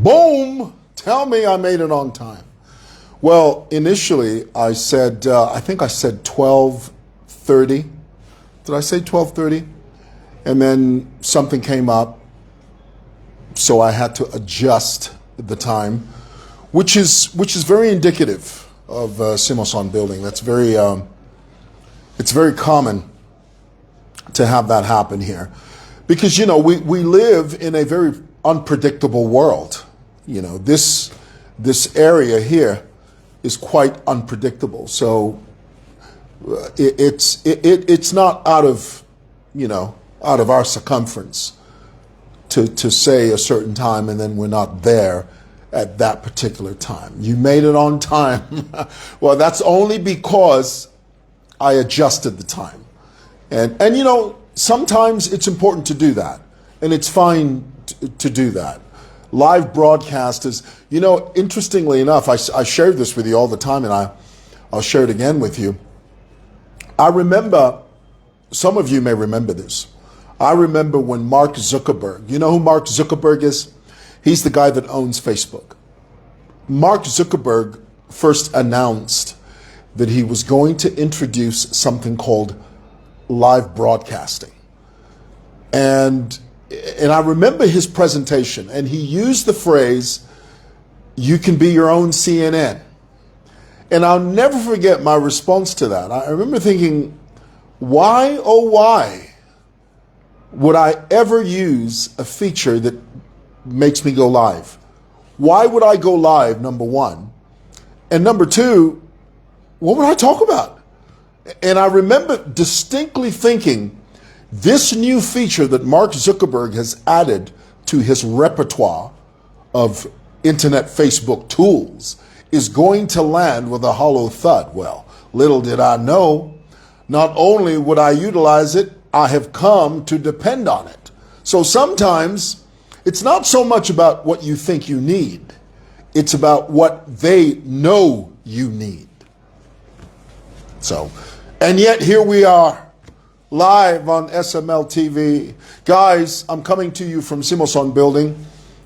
Boom! Tell me I made it on time. Well, initially I said, I think I said 12:30. Did I say 12:30? And then something came up, so I had to adjust the time, which is very indicative of Simoson building. That's very, it's very common to have that happen here, because we live in a very unpredictable world. This area here is quite unpredictable. So it's not out of our circumference to say a certain time and then we're not there at that particular time. You made it on time. Well, that's only because I adjusted the time. And sometimes it's important to do that, and it's fine to do that. Live broadcast is, interestingly enough, I shared this with you all the time, and I'll share it again with you. I remember, some of you may remember this. I remember when Mark Zuckerberg, you know who Mark Zuckerberg is? He's the guy that owns Facebook. Mark Zuckerberg first announced that he was going to introduce something called live broadcasting. And I remember his presentation, and he used the phrase, "You can be your own CNN." And I'll never forget my response to that. I remember thinking, why, oh why, would I ever use a feature that makes me go live? Why would I go live, number one? And number two, what would I talk about? And I remember distinctly thinking, this new feature that Mark Zuckerberg has added to his repertoire of internet Facebook tools is going to land with a hollow thud. Well, little did I know, not only would I utilize it, I have come to depend on it. So sometimes it's not so much about what you think you need, it's about what they know you need. So, and yet here we are, live on SML TV. Guys, I'm coming to you from Simoson Building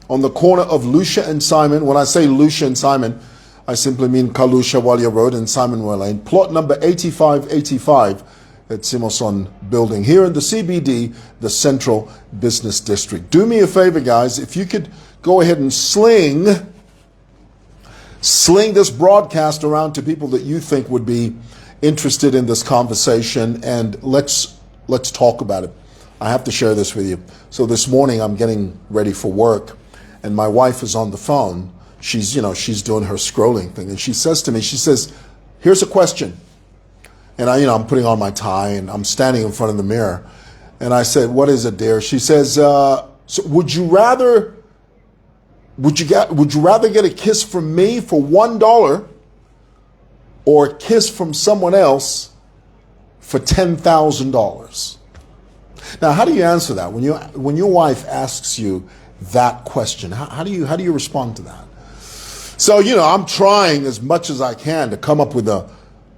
on the corner of Lucia and Simon. When I say Lucia and Simon, I simply mean Kalusha Walia Road and Simonwell Lane. Plot number 8585 at Simoson Building, here in the CBD, the Central Business District. Do me a favor, guys, if you could go ahead and sling this broadcast around to people that you think would be interested in this conversation, and let's talk about it. I have to share this with you. So this morning I'm getting ready for work, and my wife is on the phone. She's doing her scrolling thing, and she says to me, "Here's a question." And I'm putting on my tie and I'm standing in front of the mirror, and I said, "What is it, dear?" She says, "So would you rather get a kiss from me for $1 or a kiss from someone else for $10,000? Now, how do you answer that when your wife asks you that question? How do you respond to that? So I'm trying as much as I can to come up with a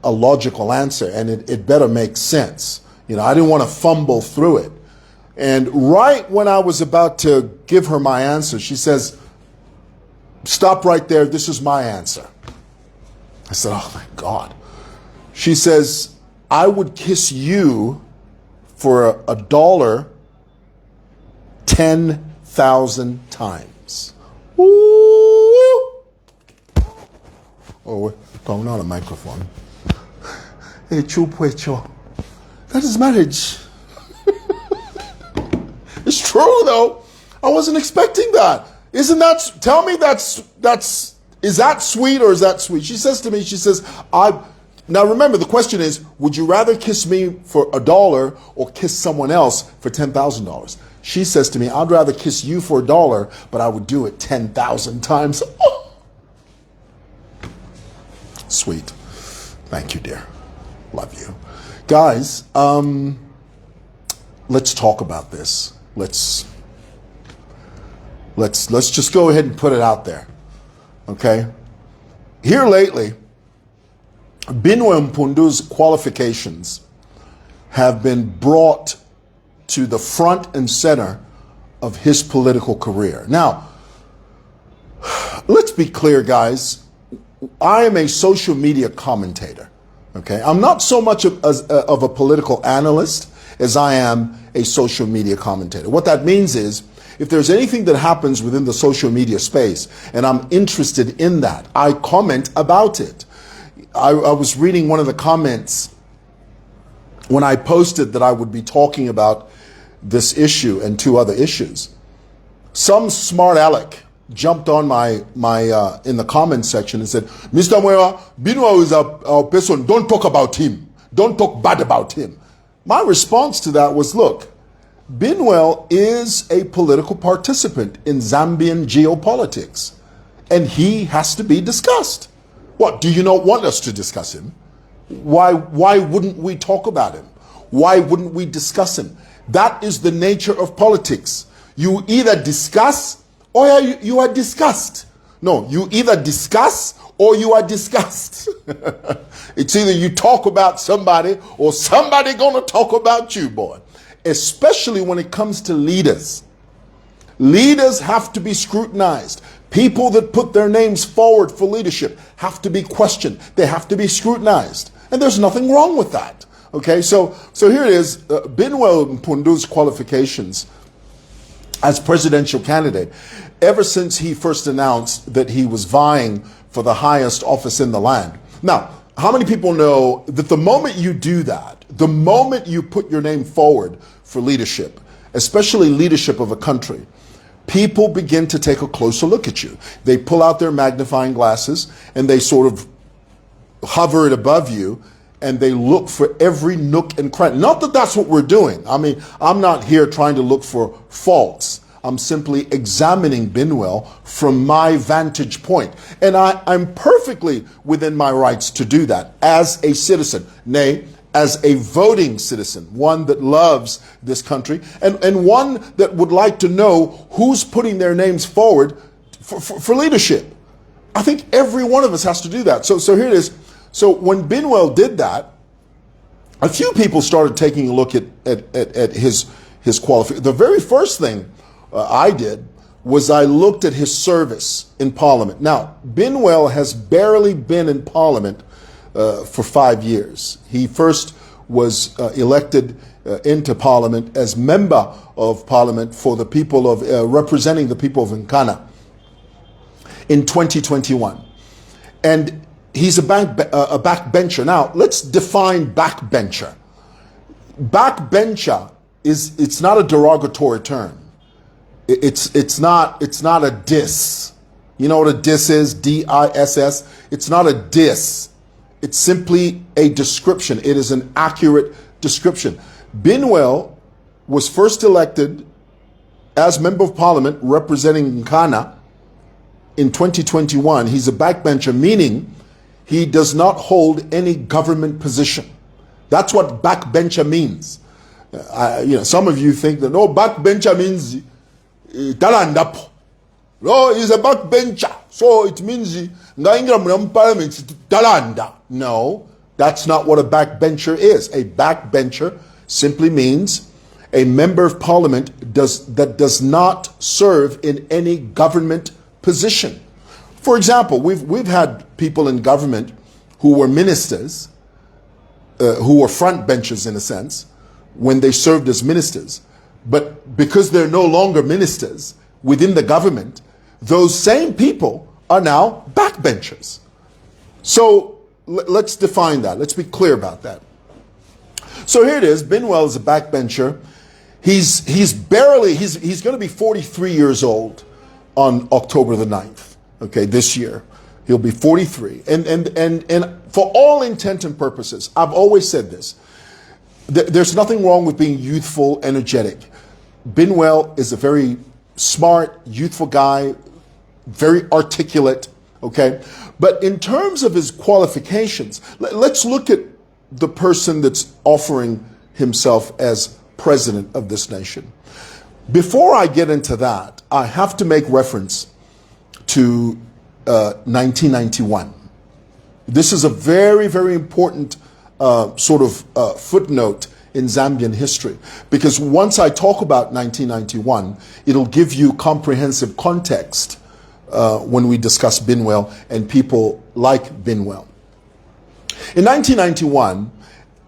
logical answer, and it better make sense. I didn't want to fumble through it. And right when I was about to give her my answer, she says, "Stop right there. This is my answer." I said, "Oh my God." She says, "I would kiss you for $1 10,000 times. Woo! Oh, we're going on a microphone. Hey, chupuecho. That is marriage. It's true, though. I wasn't expecting that. Tell me is that sweet or is that sweet? She says to me, now remember, the question is, would you rather kiss me for $1 or kiss someone else for $10,000? She says to me, I'd rather kiss you for $1, but I would do it 10,000 times. Oh. Sweet. Thank you, dear. Love you. Guys, let's talk about this. Let's just go ahead and put it out there. Okay? Here lately, Benwell Pundu's qualifications have been brought to the front and center of his political career. Now, Let's be clear, guys. I am a social media commentator. Okay, I'm not so much of a political analyst as I am a social media commentator. What that means is, if there's anything that happens within the social media space and I'm interested in that, I comment about it. I was reading one of the comments when I posted that I would be talking about this issue and two other issues. Some smart aleck jumped on my in the comment section and said, Mr. Mwewa, Binwell is our person. Don't talk about him. Don't talk bad about him. My response to that was, look, Binwell is a political participant in Zambian geopolitics, and he has to be discussed. What, do you not want us to discuss him? Why wouldn't we talk about him? Why wouldn't we discuss him? That is the nature of politics. You either discuss or you are discussed. No, you either discuss or you are discussed. It's either you talk about somebody or somebody gonna talk about you, boy. Especially when it comes to leaders. Leaders have to be scrutinized. People that put their names forward for leadership have to be questioned. They have to be scrutinized. And there's nothing wrong with that. Okay, so here it is, Benwell Pundu's qualifications as presidential candidate. Ever since he first announced that he was vying for the highest office in the land. Now, how many people know that the moment you do that, the moment you put your name forward for leadership, especially leadership of a country, people begin to take a closer look at you. They pull out their magnifying glasses and they sort of hover it above you and they look for every nook and cranny. Not that that's what we're doing. I mean, I'm not here trying to look for faults. I'm simply examining Binwell from my vantage point. And I'm perfectly within my rights to do that as a citizen, nay, as a voting citizen, one that loves this country, and one that would like to know who's putting their names forward for leadership. I think every one of us has to do that. So here it is. So when Binwell did that, a few people started taking a look at his qualifications. The very first thing I did was I looked at his service in Parliament. Now, Binwell has barely been in Parliament for 5 years. He first was elected into Parliament as member of Parliament for the people of, representing the people of Nkana in 2021. And he's a backbencher. Now, let's define backbencher. Backbencher it's not a derogatory term. It's not a diss. You know what a diss is? D-I-S-S. It's not a diss. It's simply a description. It is an accurate description. Binwell was first elected as Member of Parliament representing Nkana in 2021. He's a backbencher, meaning he does not hold any government position. That's what backbencher means. Some of you think that, no, backbencher means talandapo. No, he's a backbencher. So it means parliament talanda. No, that's not what a backbencher is. A backbencher simply means a member of parliament that does not serve in any government position. For example, we've had people in government who were ministers, who were front benchers in a sense, when they served as ministers. But because they're no longer ministers within the government, those same people are now backbenchers. So let's define that. Let's be clear about that. So here it is. Binwell is a backbencher. He's going to be 43 years old on October the 9th. Okay, this year. He'll be 43. And for all intent and purposes, I've always said this. There's nothing wrong with being youthful, energetic. Binwell is a very smart, youthful guy, very articulate, okay? But in terms of his qualifications, let's look at the person that's offering himself as president of this nation. Before I get into that, I have to make reference to 1991. This is a very, very important footnote in Zambian history, because once I talk about 1991, it'll give you comprehensive context when we discuss Binwell and people like Binwell. In 1991,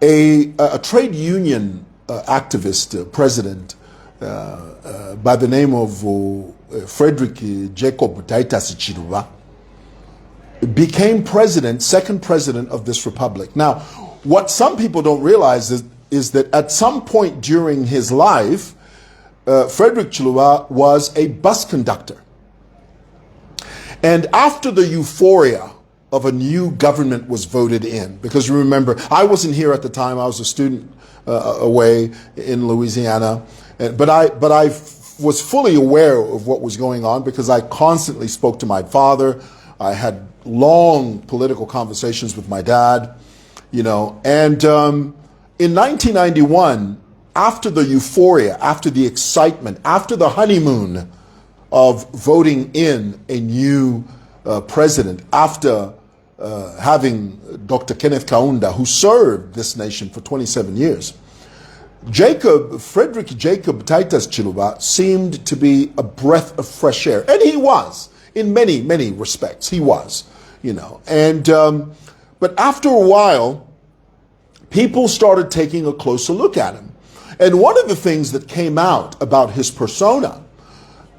a trade union activist president by the name of Frederick Jacob Titus Chiluba became president, second president of this republic. Now, what some people don't realize is that at some point during his life, Frederick Chiluba was a bus conductor. And after the euphoria of a new government was voted in, because you remember, I wasn't here at the time, I was a student away in Louisiana, but I was fully aware of what was going on because I constantly spoke to my father. I had long political conversations with my dad, you know, and in 1991, after the euphoria, after the excitement, after the honeymoon of voting in a new president, after having Dr. Kenneth Kaunda, who served this nation for 27 years, Frederick Jacob Titus Chiluba seemed to be a breath of fresh air. And he was, in many, many respects, he was, you know. And, but after a while, people started taking a closer look at him. And one of the things that came out about his persona,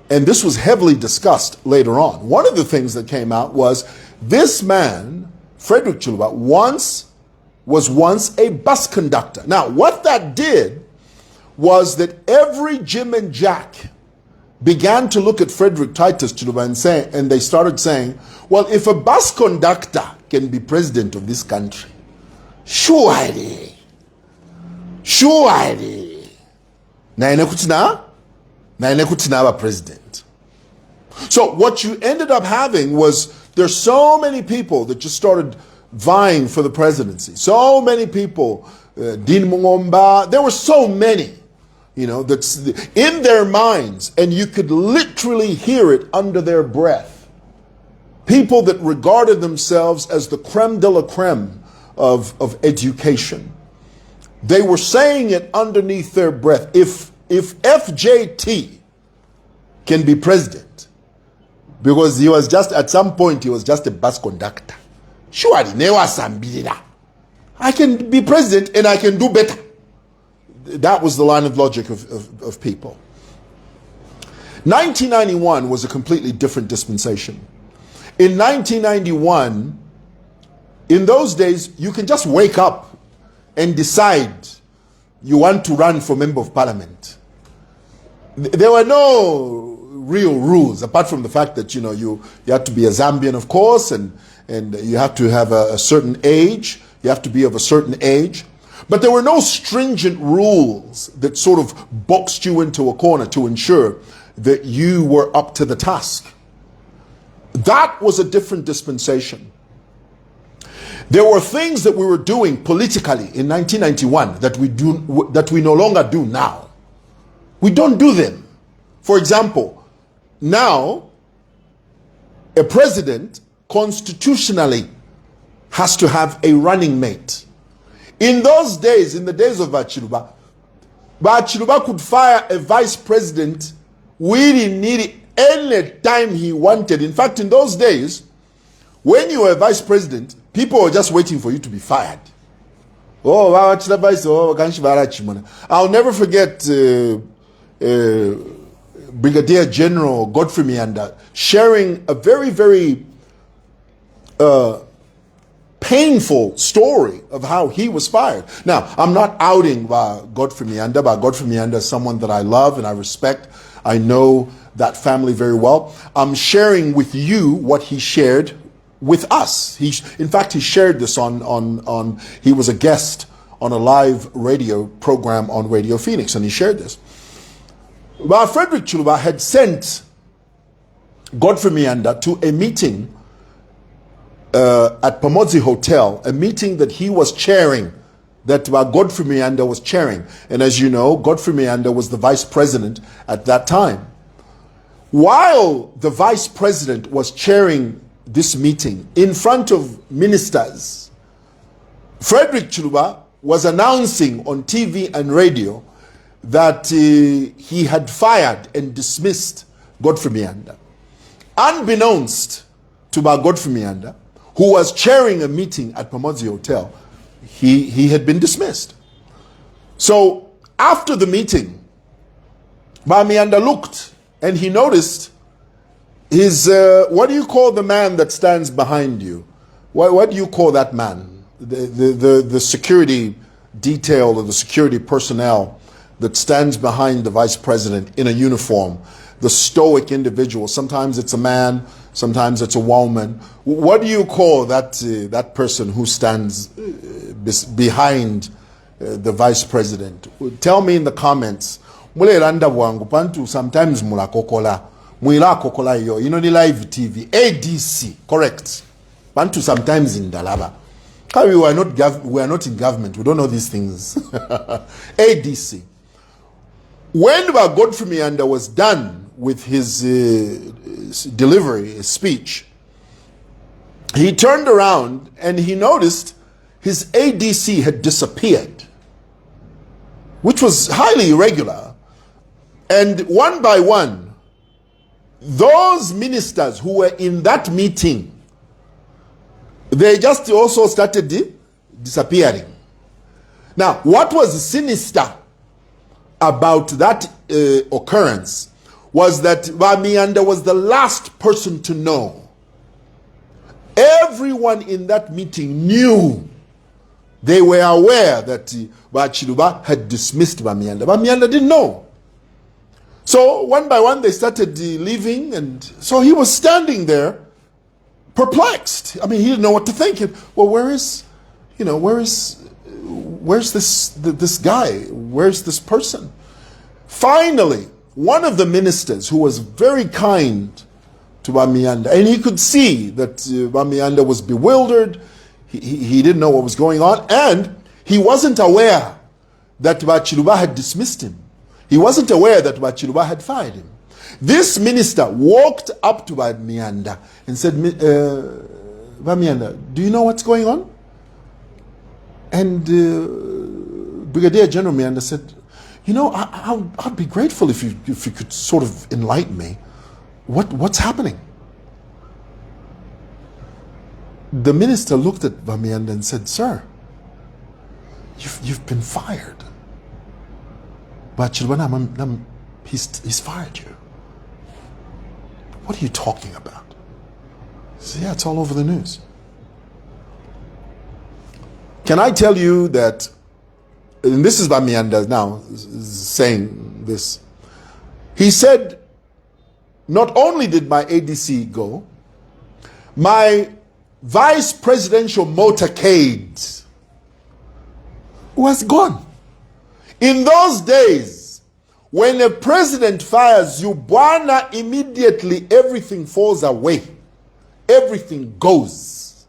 and this was heavily discussed later on, one of the things that came out was this man, Frederick Chiluba, was once a bus conductor. Now, what that did was that every Jim and Jack began to look at Frederick Titus Chiluba and they started saying, well, if a bus conductor can be president of this country, surely, na president. So what you ended up having was there's so many people that just started vying for the presidency. So many people, Dean Mungomba, there were so many, you know, that's in their minds, and you could literally hear it under their breath. People that regarded themselves as the creme de la creme of education. They were saying it underneath their breath. If FJT can be president, because he was just, at some point, he was just a bus conductor. Surely, I can be president and I can do better. That was the line of logic of people. 1991 was a completely different dispensation. In 1991, in those days, you can just wake up and decide you want to run for member of parliament. There were no real rules, apart from the fact that, you know, you have to be a Zambian, of course, and you have to have a certain age. You have to be of a certain age. But there were no stringent rules that sort of boxed you into a corner to ensure that you were up to the task. That was a different dispensation. There were things that we were doing politically in 1991 that we no longer do now. We don't do them. For example, now a president constitutionally has to have a running mate. In those days, in the days of Bachiluba could fire a vice president willy-nilly any time he wanted. In fact, in those days, when you were a vice president, people were just waiting for you to be fired. I'll never forget Brigadier General Godfrey Mianda sharing a very, very painful story of how he was fired. Now, I'm not outing Godfrey Mianda, but Godfrey Mianda is someone that I love and I respect. I know that family very well. I'm sharing with you what he shared with us. In fact, he shared this on he was a guest on a live radio program on Radio Phoenix, and he shared this. Well, Frederick Chiluba had sent Godfrey Mianda to a meeting at Pamodzi Hotel, a meeting that he was chairing, that Godfrey Mianda was chairing. And as you know, Godfrey Mianda was the vice president at that time. While the vice president was chairing this meeting in front of ministers, Frederick Chiluba was announcing on TV and radio that he had fired and dismissed Godfrey Mianda. Unbeknownst to Godfrey Mianda, who was chairing a meeting at Pamozi Hotel, he had been dismissed. So after the meeting, Mianda looked and he noticed his, what do you call the man that stands behind you? What do you call that man? The security detail or the security personnel that stands behind the vice president in a uniform, the stoic individual. Sometimes it's a man, sometimes it's a woman. What do you call that that person who stands behind the vice president? Tell me in the comments. Mulelanda wangu pantu sometimes mula kokola. Mwila kokola yo. You know the live TV. ADC. Correct. Pantu sometimes in Dalaba. We are not in government. We don't know these things. ADC. When Godfrey Mianda was done with his delivery, his speech, he turned around and he noticed his ADC had disappeared, which was highly irregular. And one by one, those ministers who were in that meeting, they just also started disappearing. Now, what was sinister about that occurrence was that Mianda was the last person to know. Everyone in that meeting knew. They were aware that Chiluba had dismissed Mianda. Mianda didn't know. So one by one they started leaving, and so he was standing there perplexed. I mean, he didn't know what to think. Well, where's this guy? Where's this person? Finally, one of the ministers who was very kind to Bamianda, and he could see that Bamianda was bewildered. He didn't know what was going on, and he wasn't aware that Chiluba had dismissed him. He wasn't aware that Chiluba had fired him. This minister walked up to Bamianda and said, Bamianda, do you know what's going on? And Brigadier General Mianda said, you know, I'd be grateful if you could sort of enlighten me. What's happening? The minister looked at Bamianda and said, sir, you've been fired. But he's fired you. What are you talking about? He said, yeah, it's all over the news. Can I tell you that, and this is Bamianda now saying this, he said, not only did my ADC go, my vice presidential motorcade was gone. In those days, when a president fires you, Bwana, immediately everything falls away. Everything goes.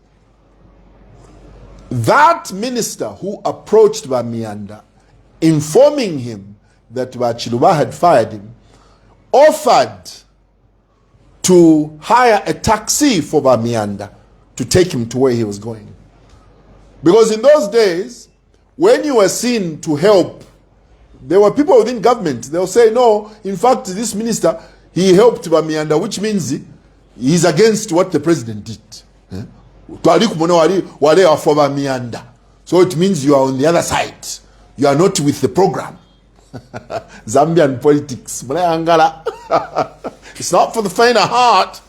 That minister who approached Bamianda, informing him that Chiluba had fired him, offered to hire a taxi for Bamianda to take him to where he was going. Because in those days, when you were seen to help, there were people within government. They'll say, no, in fact, this minister, he helped Bamianda, which means he's against what the president did. So it means you are on the other side. You are not with the program. Zambian politics. It's not for the faint of heart.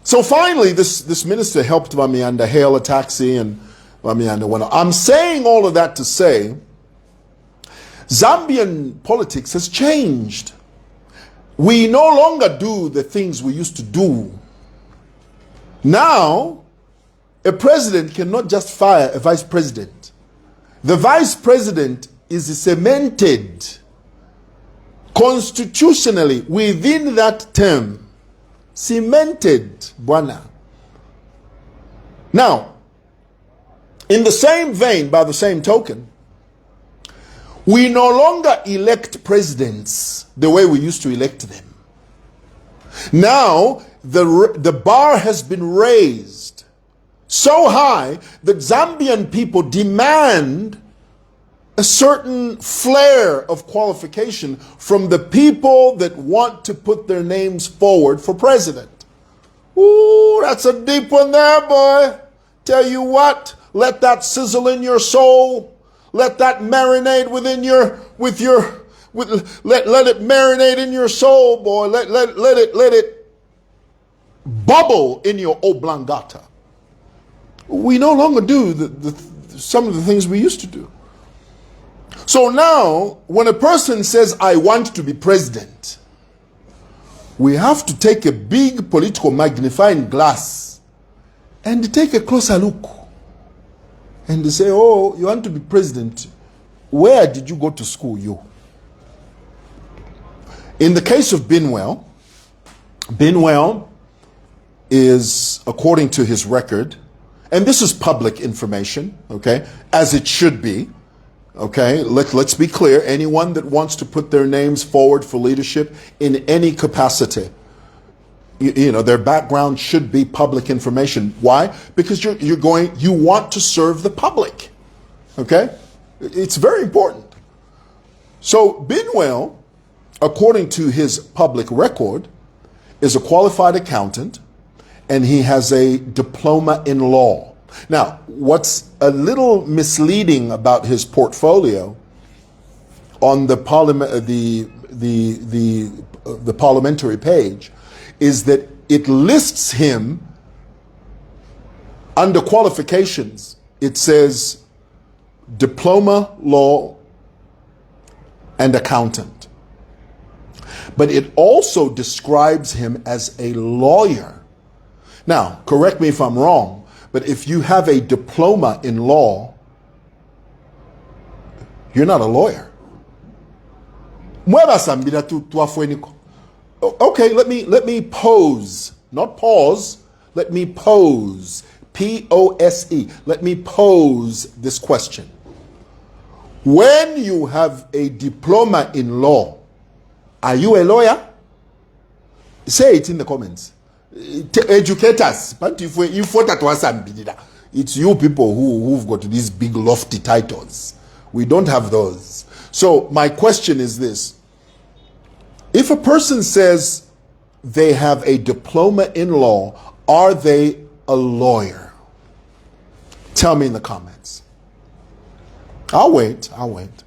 So finally, this minister helped Bamianda hail a taxi, and Bamianda went on. I'm saying all of that to say, Zambian politics has changed. We no longer do the things we used to do. Now, a president cannot just fire a vice president. The vice president is cemented constitutionally within that term. Cemented, Bwana. Now, in the same vein, by the same token, we no longer elect presidents the way we used to elect them. Now, the bar has been raised so high that Zambian people demand a certain flair of qualification from the people that want to put their names forward for president. Ooh, that's a deep one there, boy. Tell you what, let that sizzle in your soul. Let that marinate let it marinate in your soul, boy. Let it bubble in your oblongata. We no longer do some of the things we used to do. So now, when a person says, I want to be president, we have to take a big political magnifying glass and take a closer look. And they say, oh, you want to be president. Where did you go to school, you? In the case of Binwell, Binwell is, according to his record, and this is public information, okay, as it should be, okay? Let's be clear. Anyone that wants to put their names forward for leadership in any capacity, you know, their background should be public information. Why? Because you want to serve the public. Okay? It's very important. So Binwell, according to his public record, is a qualified accountant, and he has a diploma in law. Now, what's a little misleading about his portfolio on the parliamentary page is that it lists him under qualifications. It says diploma, law, and accountant. But it also describes him as a lawyer. Now, correct me if I'm wrong, but if you have a diploma in law, you're not a lawyer. Okay, let me pose, not pause, let me pose, P-O-S-E, let me pose this question. When you have a diploma in law, are you a lawyer? Say it in the comments. Educate us. But if it's you people who've got these big lofty titles. We don't have those. So my question is this. If a person says they have a diploma in law, are they a lawyer? Tell me in the comments. I'll wait. I'll wait.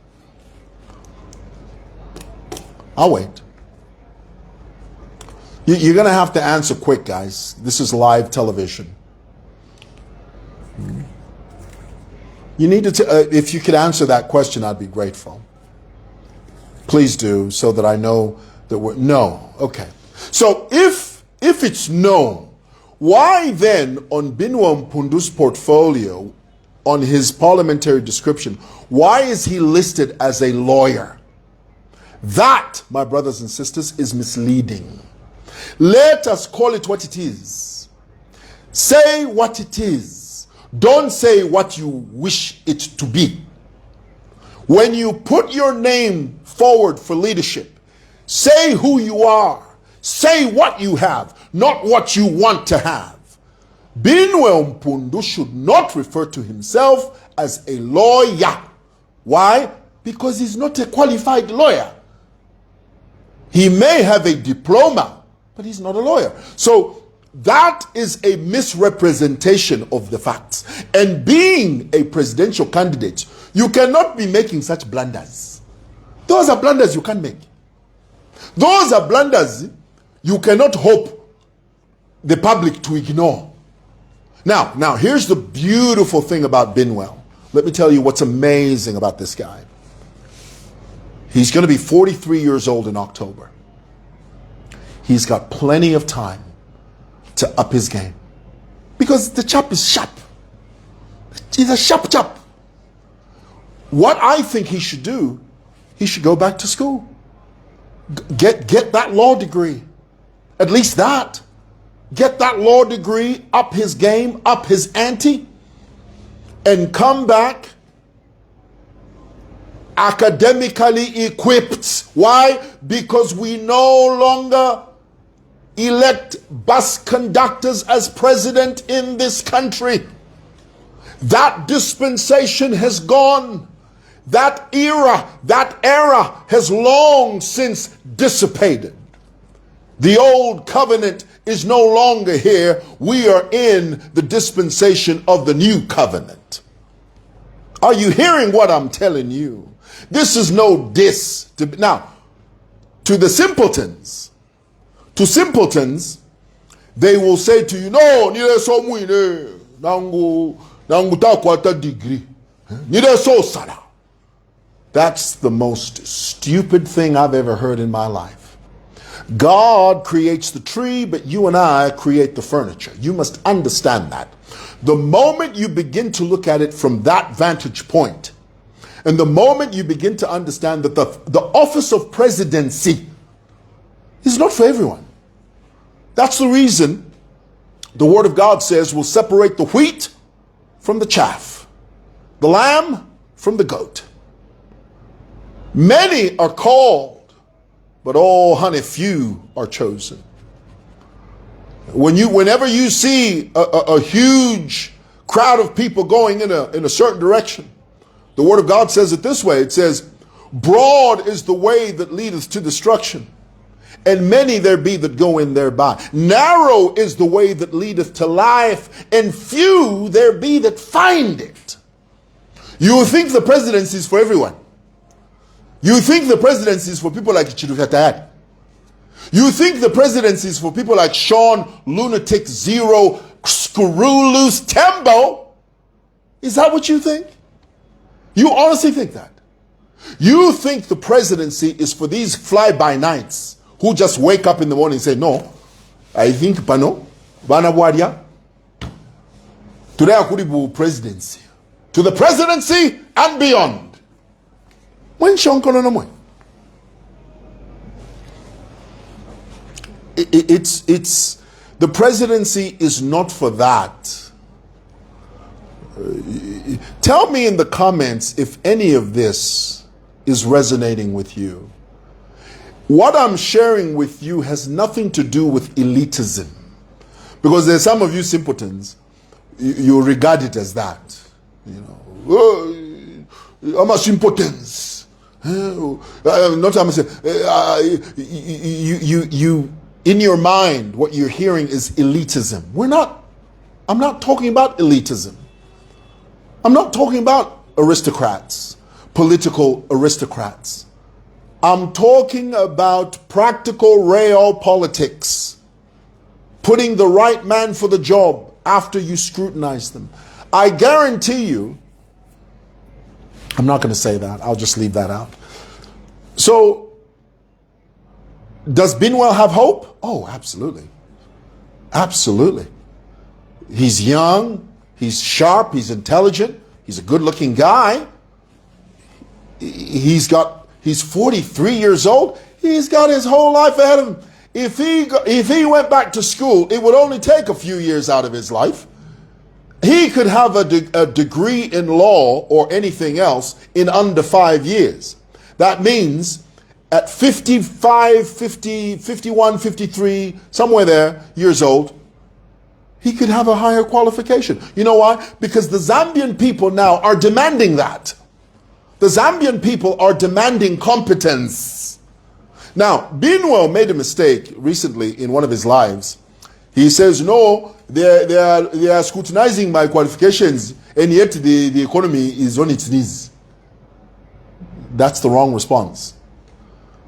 You're going to have to answer quick, guys. This is live television. You need to, if you could answer that question, I'd be grateful. Please do, so that I know that we're, no. Okay. So if it's no, why then on Benwell Pundu's portfolio, on his parliamentary description, why is he listed as a lawyer? That, my brothers and sisters, is misleading. Let us call it what it is. Say what it is. Don't say what you wish it to be. When you put your name forward for leadership, say who you are. Say what you have, not what you want to have. Benwell Pundu should not refer to himself as a lawyer. Why? Because he's not a qualified lawyer. He may have a diploma, but he's not a lawyer. So that is a misrepresentation of the facts. And being a presidential candidate, you cannot be making such blunders. Those are blunders you can't make. Those are blunders you cannot hope the public to ignore. Now, here's the beautiful thing about Binwell. Let me tell you what's amazing about this guy. He's going to be 43 years old in October. He's got plenty of time to up his game. Because the chap is sharp. He's a sharp chap. What I think he should do, he should go back to school. Get that law degree. At least that. Get that law degree, up his game, up his ante, and come back academically equipped. Why? Because we no longer elect bus conductors as president in this country. That dispensation has gone. That era has long since dissipated. The old covenant is no longer here. We are in the dispensation of the new covenant. Are you hearing what I'm telling you? This is no diss. Now, to the simpletons, they will say to you, no, nile so muine, nangu takwata degree, nile so sara. That's the most stupid thing I've ever heard in my life. God creates the tree, but you and I create the furniture. You must understand that. The moment you begin to look at it from that vantage point, and the moment you begin to understand that the office of presidency is not for everyone. That's the reason the Word of God says we'll separate the wheat from the chaff, the lamb from the goat. Many are called, but oh honey, few are chosen. Whenever you see a huge crowd of people going in a certain direction, the Word of God says it this way. It says, broad is the way that leadeth to destruction, and many there be that go in thereby. Narrow is the way that leadeth to life, and few there be that find it. You think the presidency is for everyone. You think the presidency is for people like Chidukatayad. You think the presidency is for people like Sean, Lunatic Zero, Screw Loose, Tembo. Is that what you think? You honestly think that? You think the presidency is for these fly-by-nights who just wake up in the morning and say, no, I think Pano, Banabwadia, today I could presidency. To the presidency and beyond. When it's the presidency is not for that. Tell me in the comments if any of this is resonating with you. What I'm sharing with you has nothing to do with elitism, because there's some of you simpletons, you regard it as that. You know, how much importance? Not how much. You in your mind, what you're hearing is elitism. I'm not talking about elitism. I'm not talking about aristocrats, political aristocrats. I'm talking about practical real politics. Putting the right man for the job after you scrutinize them. I guarantee you, I'm not going to say that. I'll just leave that out. So, does Binwell have hope? Oh, absolutely. Absolutely. He's young, he's sharp, he's intelligent, he's a good-looking guy. He's 43 years old. He's got his whole life ahead of him. If he went back to school, it would only take a few years out of his life. He could have a degree in law or anything else in under 5 years. That means at 55, 50, 51, 53, somewhere there, years old, he could have a higher qualification. You know why? Because the Zambian people now are demanding that. The Zambian people are demanding competence. Now, Binwell made a mistake recently in one of his lives. He says, no, they are scrutinizing my qualifications, and yet the economy is on its knees. That's the wrong response.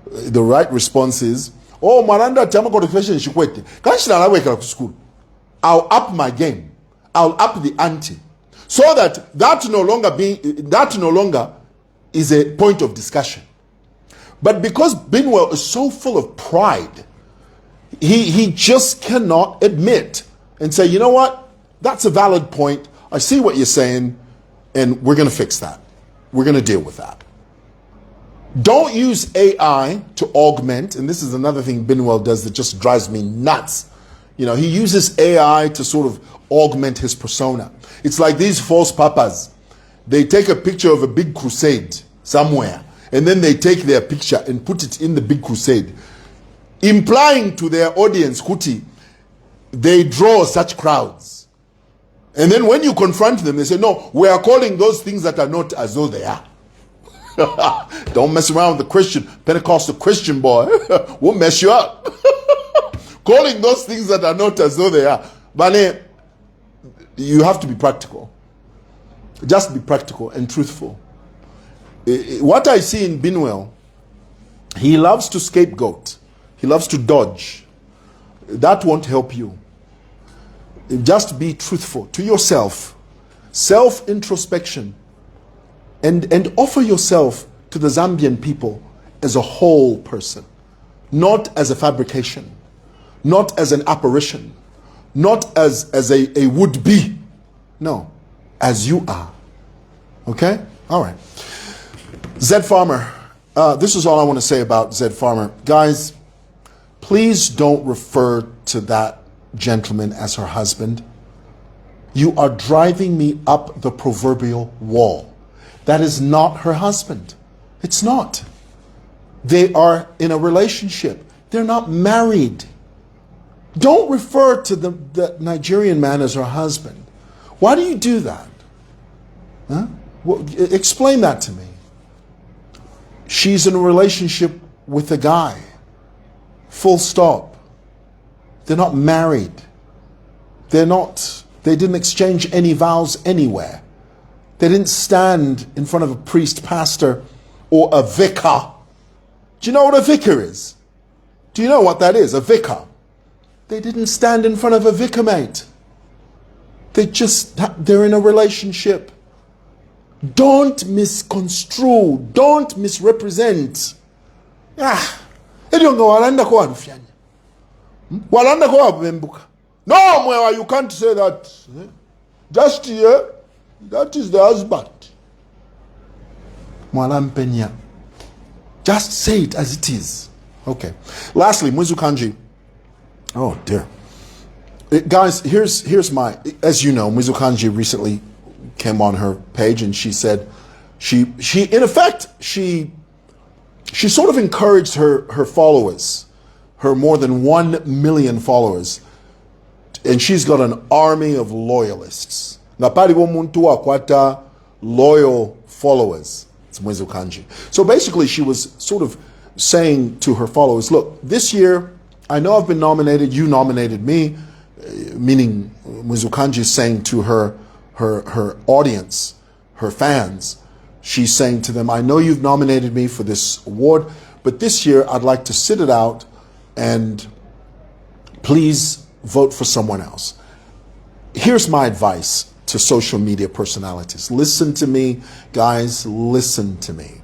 The right response is, oh, Maranda, tell me qualifications. School. I'll up my game. I'll up the ante, so that no longer is a point of discussion. But because Binwell is so full of pride, he just cannot admit and say, you know what, that's a valid point. I see what you're saying, and we're going to fix that. We're going to deal with that. Don't use AI to augment, and this is another thing Binwell does that just drives me nuts. You know, he uses AI to sort of augment his persona. It's like these false papas. They take a picture of a big crusade somewhere, and then they take their picture and put it in the big crusade, implying to their audience, Kuti, they draw such crowds. And then when you confront them, they say, no, we are calling those things that are not as though they are. Don't mess around with the Pentecostal Christian boy. We'll mess you up. calling those things that are not as though they are. But you have to be practical. Just be practical and truthful. What I see in Binwell, he loves to scapegoat. He loves to dodge. That won't help you. Just be truthful to yourself. Self-introspection. And offer yourself to the Zambian people as a whole person. Not as a fabrication. Not as an apparition. Not as a would-be. No. As you are. Okay? All right. Zedfarmer. This is all I want to say about Zedfarmer. Guys, please don't refer to that gentleman as her husband. You are driving me up the proverbial wall. That is not her husband. It's not. They are in a relationship. They're not married. Don't refer to the Nigerian man as her husband. Why do you do that? Huh? Well, explain that to me. She's in a relationship with a guy. Full stop. They're not married. They didn't exchange any vows anywhere. They didn't stand in front of a priest, pastor, or a vicar. Do you know what a vicar is? Do you know what that is? A vicar. They didn't stand in front of a vicar, mate. They're in a relationship. Don't misconstrue. Don't misrepresent. Walanda kwa bembuka. No, mwewa, you can't say that. Just here, that is the husband. Mwalampenya. Just say it as it is. Okay. Lastly, mwizukanji. Oh dear. Guys, here's my, as you know, mwizukanji recently came on her page and she said, she in effect, she sort of encouraged her followers, her more than 1 million followers, and she's got an army of loyalists. Napali muntu akwata loyal followers. It's mwizukanji. So basically she was sort of saying to her followers, look, this year, I know I've been nominated, you nominated me, meaning mwizukanji is saying to her audience, her fans, she's saying to them, I know you've nominated me for this award, but this year I'd like to sit it out and please vote for someone else. Here's my advice to social media personalities. Listen to me, guys, listen to me.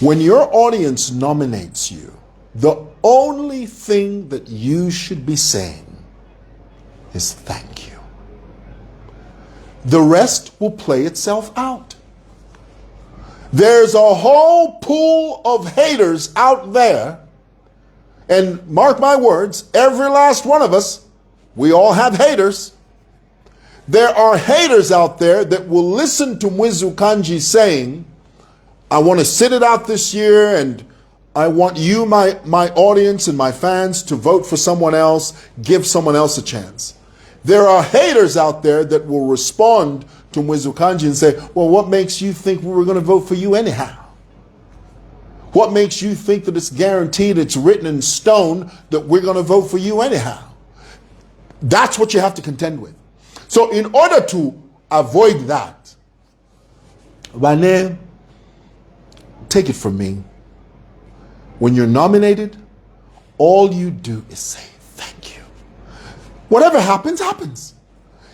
When your audience nominates you, the only thing that you should be saying is thank you. The rest will play itself out. There's a whole pool of haters out there, and mark my words, every last one of us, we all have haters. There are haters out there that will listen to mwizukanji saying, I want to sit it out this year and I want you, my audience and my fans, to vote for someone else, give someone else a chance. There are haters out there that will respond to mwizukanji and say, well, what makes you think we were going to vote for you anyhow? What makes you think that it's guaranteed, it's written in stone that we're going to vote for you anyhow? That's what you have to contend with. So in order to avoid that, Bane, take it from me. When you're nominated, all you do is say thank you. Whatever happens, happens.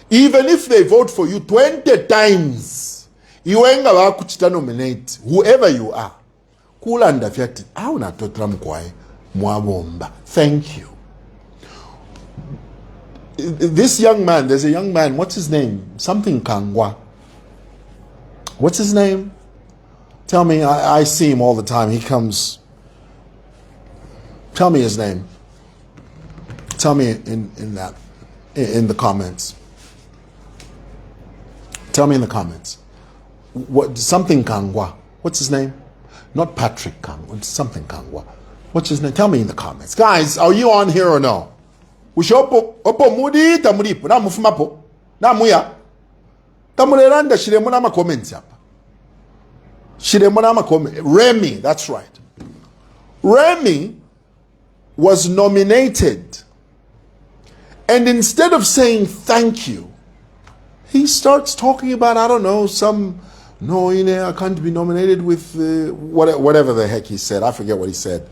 Even if they vote for you 20 times, iwenga wakuchita nominate whoever you are. Kulanda fyati, auna totram kwae, mwabomba. Thank you. This young man, there's a young man, what's his name? Something Kangwa. What's his name? Tell me, I see him all the time. He comes. Tell me his name. Tell me in the comments. Tell me in the comments. What, something Kangwa. What's his name? Not Patrick Kangwa, something Kangwa. What's his name? Tell me in the comments. Guys, are you on here or no? Opo mudi tamulipo na mufumapo na muya tamuleranda shiremo na comments hapa. Shiremo na comment. Remy, that's right. Remy was nominated, and instead of saying thank you, he starts talking about, I don't know, no, you know, I can't be nominated with whatever the heck he said. I forget what he said.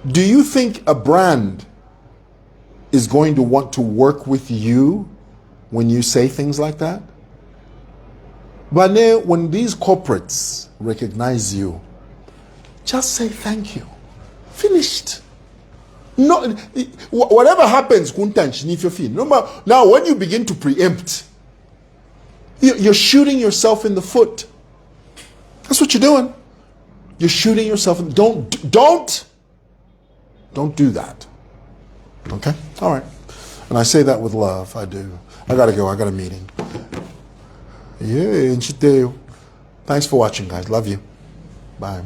Do you think a brand is going to want to work with you when you say things like that? But when these corporates recognize you, just say thank you. Finished. No, whatever happens, now when you begin to preempt, you're shooting yourself in the foot. That's what you're doing. You're shooting yourself in. Don't do that. Okay? All right. And I say that with love. I do. I gotta go. I got a meeting. Yeah, thanks for watching, guys. Love you. Bye.